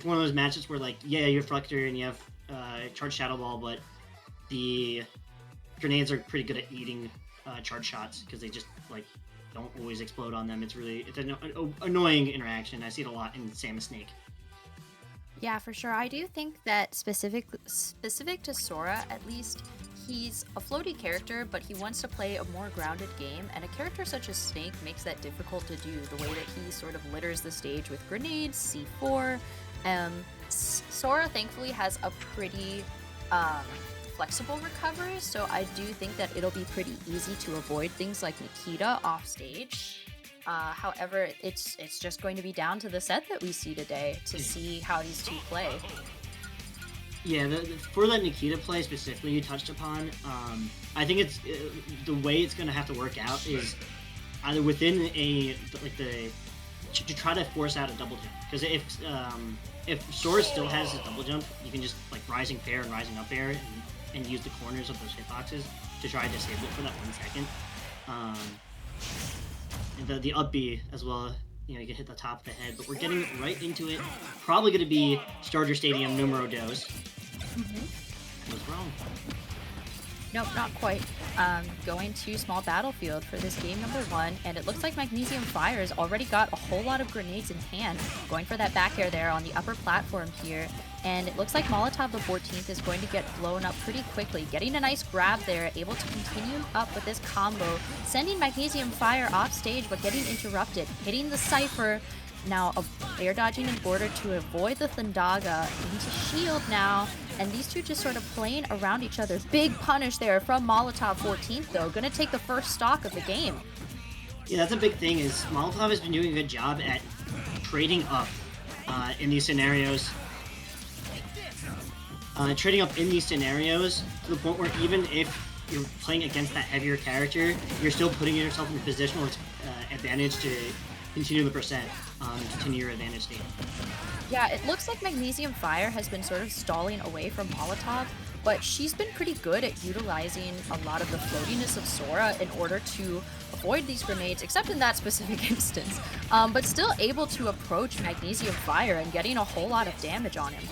one of those matches where like yeah, you have Reflector and you have Charge Shadow Ball, but the grenades are pretty good at eating charge shots because they just like don't always explode on them. It's an annoying interaction. I see it a lot in Samus Snake. Yeah, for sure. I do think that specific to Sora, at least, he's a floaty character, but he wants to play a more grounded game, and a character such as Snake makes that difficult to do. The way that he sort of litters the stage with grenades, C4. Sora thankfully has a pretty um, flexible recovery, so I do think that it'll be pretty easy to avoid things like Nikita off stage. However, it's just going to be down to the set that we see today to see how these two play. Yeah, for that Nikita play specifically you touched upon, I think it's the way it's going to have to work out is either within a like the to try to force out a double jump because if Sora still has his double jump, you can just like rising fair and rising up air and use the corners of those hitboxes to try to disable it for that 1 second. Um, and the up B as well. You know, you can hit the top of the head, but we're getting right into it. Probably going to be Starter Stadium numero dos. I was wrong. Nope, not quite. Going to small battlefield for this game number 1, and it looks like Magnesium Fire's already got a whole lot of grenades in hand, going for that back air there on the upper platform here. And it looks like Molotov the 14th is going to get blown up pretty quickly, getting a nice grab there, able to continue up with this combo, sending Magnesium Fire off stage but getting interrupted, hitting the Cypher. Now air dodging in order to avoid the Thundaga into shield now, and these two just sort of playing around each other. Big punish there from Molotov 14th though, gonna take the first stock of the game. Yeah, that's a big thing is Molotov has been doing a good job at trading up in these scenarios. Trading up in these scenarios to the point where even if you're playing against that heavier character, you're still putting yourself in a positional advantage to continue the percent, continue your advantage state. Yeah, it looks like Magnesium Fire has been sort of stalling away from Molotov, but she's been pretty good at utilizing a lot of the floatiness of Sora in order to avoid these grenades, except in that specific instance, but still able to approach Magnesium Fire and getting a whole lot of damage on him.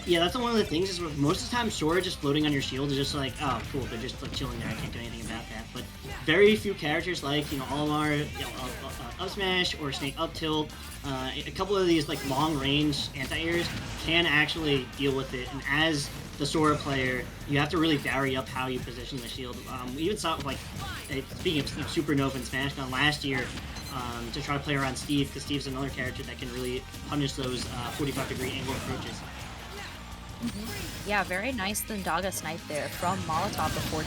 Yeah, that's one of the things is most of the time Sora just floating on your shield is just like, oh, cool, they're just like chilling there. I can't do anything about that. But very few characters like, you know, Olimar, up smash or Snake up tilt, a couple of these like long range anti-airs can actually deal with it. And as the Sora player, you have to really vary up how you position the shield. We even saw it with, like, speaking of Supernova and Smash Gun last year, to try to play around Steve, because Steve's another character that can really punish those 45-degree angle approaches. Yeah, very nice Thundaga snipe there from Molotov the 14.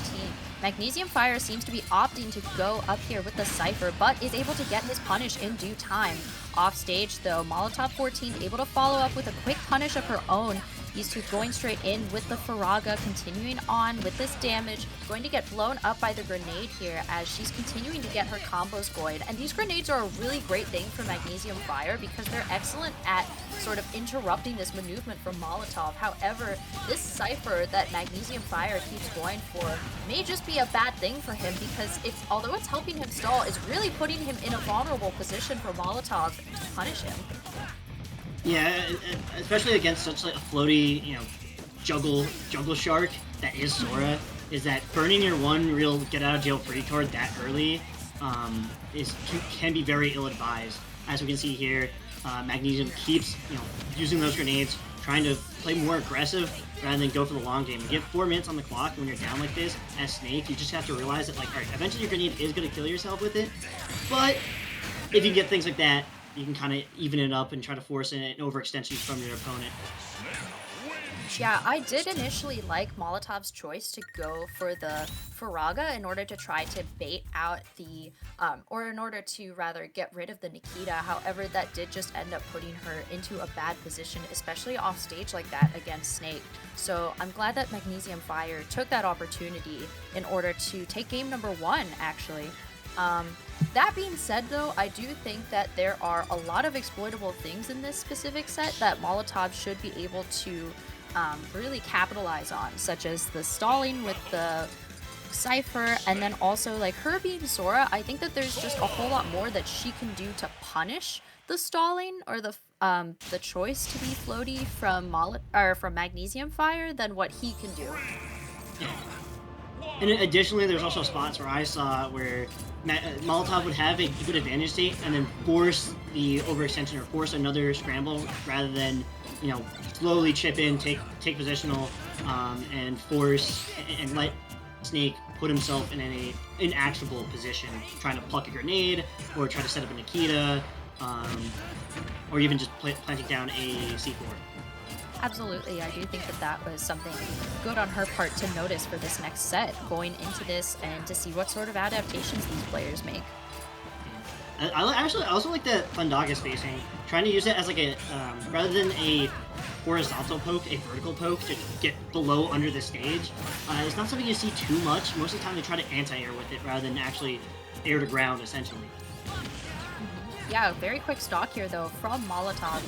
Magnesium Fire seems to be opting to go up here with the Cypher, but is able to get his punish in due time. Off stage though, Molotov 14 able to follow up with a quick punish of her own. These two going straight in with the Faraga, continuing on with this damage, going to get blown up by the grenade here as she's continuing to get her combos going. And these grenades are a really great thing for Magnesium Fire because they're excellent at sort of interrupting this movement from Molotov. However, this Cypher that Magnesium Fire keeps going for may just be a bad thing for him because although it's helping him stall, it's really putting him in a vulnerable position for Molotov to punish him. Yeah, especially against such like a floaty, you know, juggle shark that is Sora, is that burning your one real get out of jail free card that early can be very ill advised. As we can see here, Magnesium keeps using those grenades, trying to play more aggressive rather than go for the long game. You get 4 minutes on the clock when you're down like this as Snake. You just have to realize that, like, all right, eventually your grenade is gonna kill yourself with it, but if you get things like that, you can kind of even it up and try to force an overextension from your opponent. Yeah, I did initially like Molotov's choice to go for the Faraga in order to try to bait out the, or in order to rather get rid of the Nikita. However, that did just end up putting her into a bad position, especially off stage like that against Snake. So I'm glad that Magnesium Fire took that opportunity in order to take game number 1, actually. That being said, though, I do think that there are a lot of exploitable things in this specific set that Molotov should be able to really capitalize on, such as the stalling with the Cypher, and then also like her being Sora. I think that there's just a whole lot more that she can do to punish the stalling or the the choice to be floaty from from Magnesium Fire than what he can do. Yeah. And additionally, there's also spots where I saw where Molotov would have a good advantage state and then force the overextension or force another scramble rather than, you know, slowly chip in, take positional, and force and let Snake put himself in an inactionable position, trying to pluck a grenade or try to set up a Nikita, or even just planting down a C4. Absolutely, I do think that that was something good on her part to notice for this next set, going into this and to see what sort of adaptations these players make. I also like the Thundaga spacing, trying to use it as like a, rather than a horizontal poke, a vertical poke to get below under the stage. It's not something you see too much. Most of the time they try to anti-air with it rather than actually air to ground, essentially. Yeah, very quick stock here though from Molotov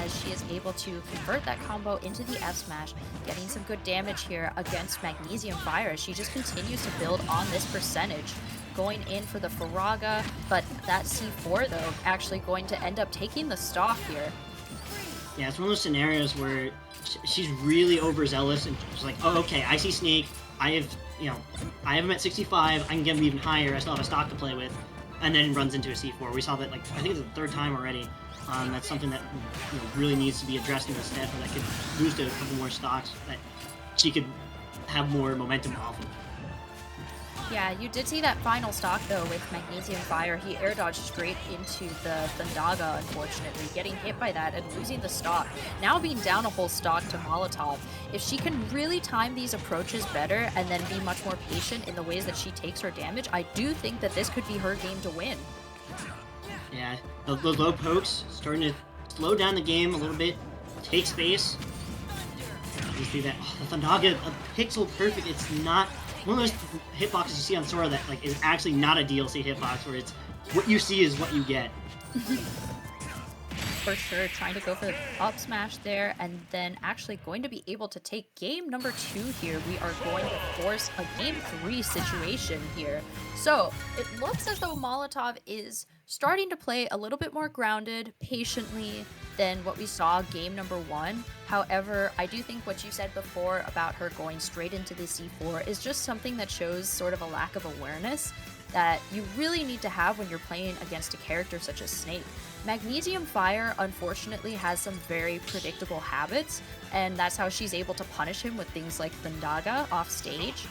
as she is able to convert that combo into the F smash, getting some good damage here against Magnesium Fire as she just continues to build on this percentage. Going in for the Faraga, but that C4 though actually going to end up taking the stock here. Yeah, it's one of those scenarios where she's really overzealous and she's like, oh, okay, I see Snake, I have him at 65, I can get him even higher, I still have a stock to play with. And then runs into a C4. We saw that, like, I think it's the third time already. That's something that really needs to be addressed in the set, or that could boost a couple more stocks that she could have more momentum off of. Yeah, you did see that final stock though with Magnesium Fire. He air dodged straight into the Thundaga, unfortunately, getting hit by that and losing the stock. Now being down a whole stock to Molotov. If she can really time these approaches better and then be much more patient in the ways that she takes her damage, I do think that this could be her game to win. Yeah, those low pokes starting to slow down the game a little bit, take space. You see that, the Thundaga, a pixel perfect, it's not one of those hitboxes you see on Sora that like is actually not a DLC hitbox where it's what you see is what you get. For sure, trying to go for the up smash there and then actually going to be able to take game number 2 here. We are going to force a game 3 situation here. So it looks as though Molotov is starting to play a little bit more grounded, patiently than what we saw game number 1. However, I do think what you said before about her going straight into the C4 is just something that shows sort of a lack of awareness that you really need to have when you're playing against a character such as Snake. Magnesium Fire, unfortunately, has some very predictable habits, and that's how she's able to punish him with things like Thundaga off stage.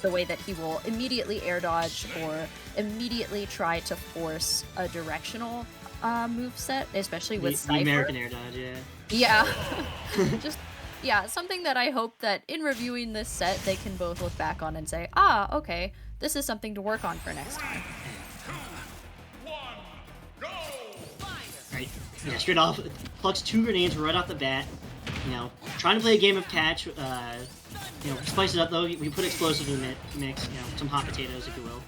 The way that he will immediately air dodge or immediately try to force a directional moveset, especially with Cypher. The American air dodge, yeah. Yeah. Yeah, something that I hope that in reviewing this set, they can both look back on and say, ah, okay, this is something to work on for next time. Right, yeah, straight off, plucks 2 grenades right off the bat. Trying to play a game of catch. Spice it up though. We put explosives in the mix. Some hot potatoes, if you will.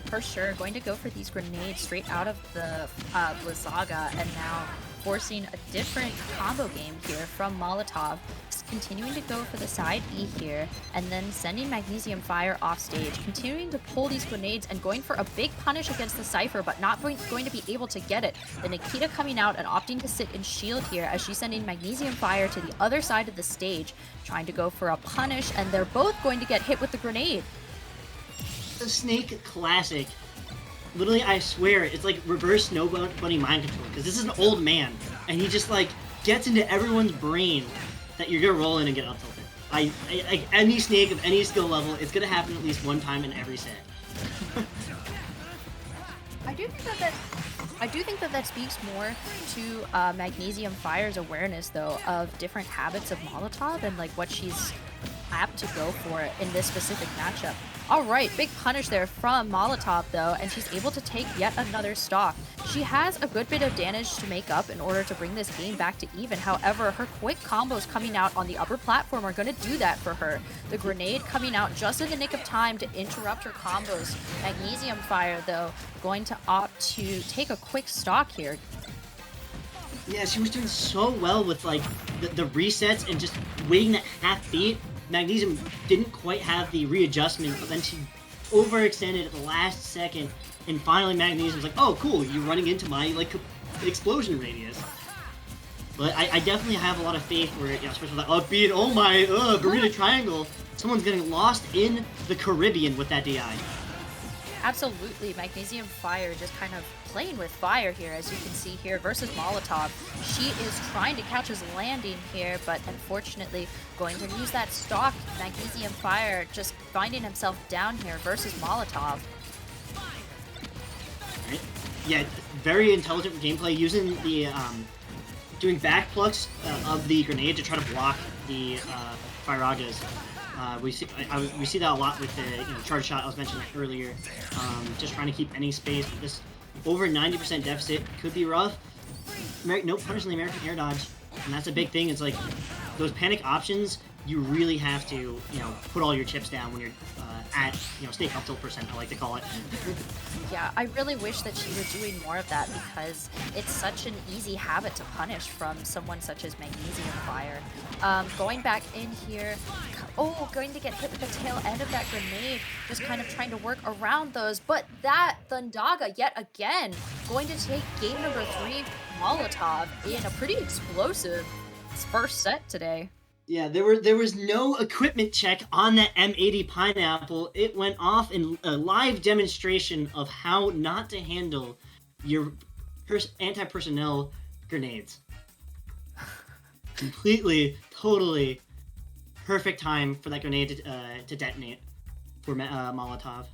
For sure, going to go for these grenades straight out of the Blizzaga, and now forcing a different combo game here from Molotov. Just continuing to go for the side E here, and then sending Magnesium Fire off stage, continuing to pull these grenades and going for a big punish against the Cypher, but not going to be able to get it. The Nikita coming out and opting to sit in shield here as she's sending Magnesium Fire to the other side of the stage, trying to go for a punish, and they're both going to get hit with the grenade. The Snake classic. Literally, I swear, it's like reverse Snow Bunny mind control, because this is an old man, and he just, like, gets into everyone's brain that you're gonna roll in and get up tilted. Any Snake of any skill level, it's gonna happen at least one time in every set. I do think that speaks more to Magnesium Fire's awareness, though, of different habits of Molotov and, like, what she's apt to go for in this specific matchup. Alright, big punish there from Molotov though, and she's able to take yet another stock. She has a good bit of damage to make up in order to bring this game back to even. However, her quick combos coming out on the upper platform are going to do that for her. The grenade coming out just in the nick of time to interrupt her combos. Magnesium Fire though, going to opt to take a quick stock here. Yeah, she was doing so well with like the resets and just waiting that half beat. Magnesium didn't quite have the readjustment, but then she overextended at the last second And finally, Magnesium's like, oh, cool, you're running into my, like, explosion radius. But I definitely have a lot of faith where, especially with that upbeat, oh my, Bermuda Triangle, someone's getting lost in the Caribbean with that DI. Absolutely, Magnesium Fire just kind of playing with fire here, as you can see here, versus Molotov. She is trying to catch his landing here, but unfortunately going to use that stock. Magnesium Fire just finding himself down here versus Molotov. Right? Yeah, very intelligent gameplay, using the, doing back plucks of the grenade to try to block the Firagas. We see that a lot with the charge shot I was mentioning earlier. Just trying to keep any space. This over 90% deficit could be rough. No punish in the American air dodge, and that's a big thing. It's like those panic options. You really have to, put all your chips down when you're at, snake up tilt percent, I like to call it. Yeah, I really wish that she were doing more of that, because it's such an easy habit to punish from someone such as Magnesium Fire. Going back in here, going to get hit with the tail end of that grenade, just kind of trying to work around those, but that Thundaga yet again going to take game number 3, Molotov, in a pretty explosive first set today. Yeah, there was no equipment check on that M80 Pineapple. It went off in a live demonstration of how not to handle your anti-personnel grenades. Completely, totally perfect time for that grenade to detonate for Molotov.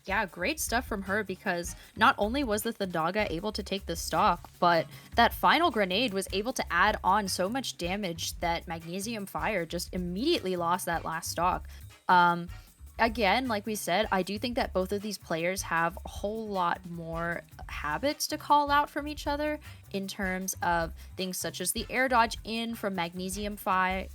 Yeah, great stuff from her, because not only was the Thundaga able to take the stock, but that final grenade was able to add on so much damage that Magnesium Fire just immediately lost that last stock. Again, like we said, I do think that both of these players have a whole lot more habits to call out from each other in terms of things such as the air dodge in from Magnesium Fire,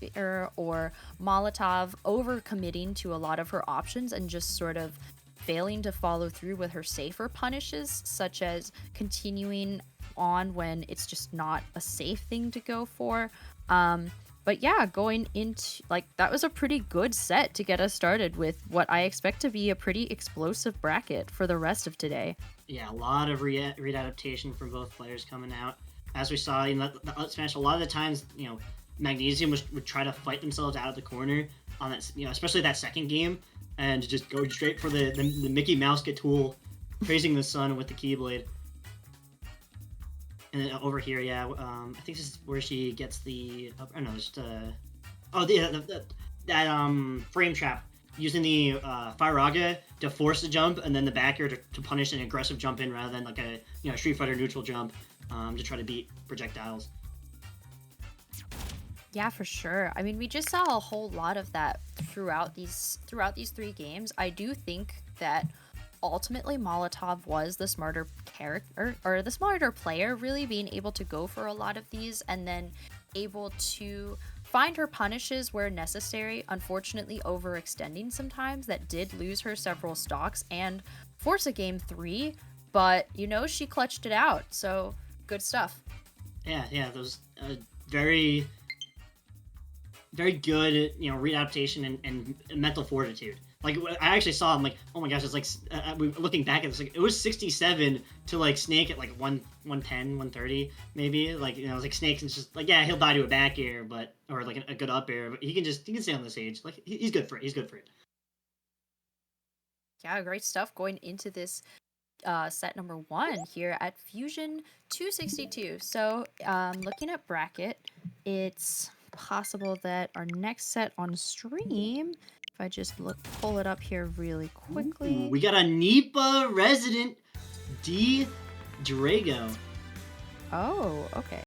or Molotov overcommitting to a lot of her options and just sort of failing to follow through with her safer punishes, such as continuing on when it's just not a safe thing to go for. But yeah, going into, that was a pretty good set to get us started with what I expect to be a pretty explosive bracket for the rest of today. Yeah, a lot of readaptation from both players coming out. As we saw in the Up Smash, a lot of the times, Magnesium would try to fight themselves out of the corner on that, especially that second game, and just go straight for the Mickey Mouse tool, praising the sun with the Keyblade. And then over here, yeah, I think this is where she gets the, that frame trap, using the Firaga to force the jump, and then the back air to punish an aggressive jump in rather than like a Street Fighter neutral jump, to try to beat projectiles. Yeah, for sure. I mean, we just saw a whole lot of that throughout these 3 games. I do think that ultimately Molotov was the smarter character, or the smarter player, really being able to go for a lot of these and then able to find her punishes where necessary. Unfortunately, overextending sometimes that did lose her several stocks and force a game 3, but she clutched it out. So good stuff. Yeah, those very good, readaptation and mental fortitude. Like, I actually saw, I'm like, oh my gosh, it's like, looking back at this, like, it was 67 to, like, Snake at, like, 110, 130, maybe. Like, it's like Snake's just, like, yeah, he'll die to a back air, or, like, a good up air, but he can stay on the stage. Like, he's good for it. He's good for it. Yeah, great stuff going into this set number 1 here at Fusion 262. So, looking at bracket, it's possible that our next set on stream, if I just pull it up here really quickly. Ooh, we got a NEPA resident D Drago. Oh, okay.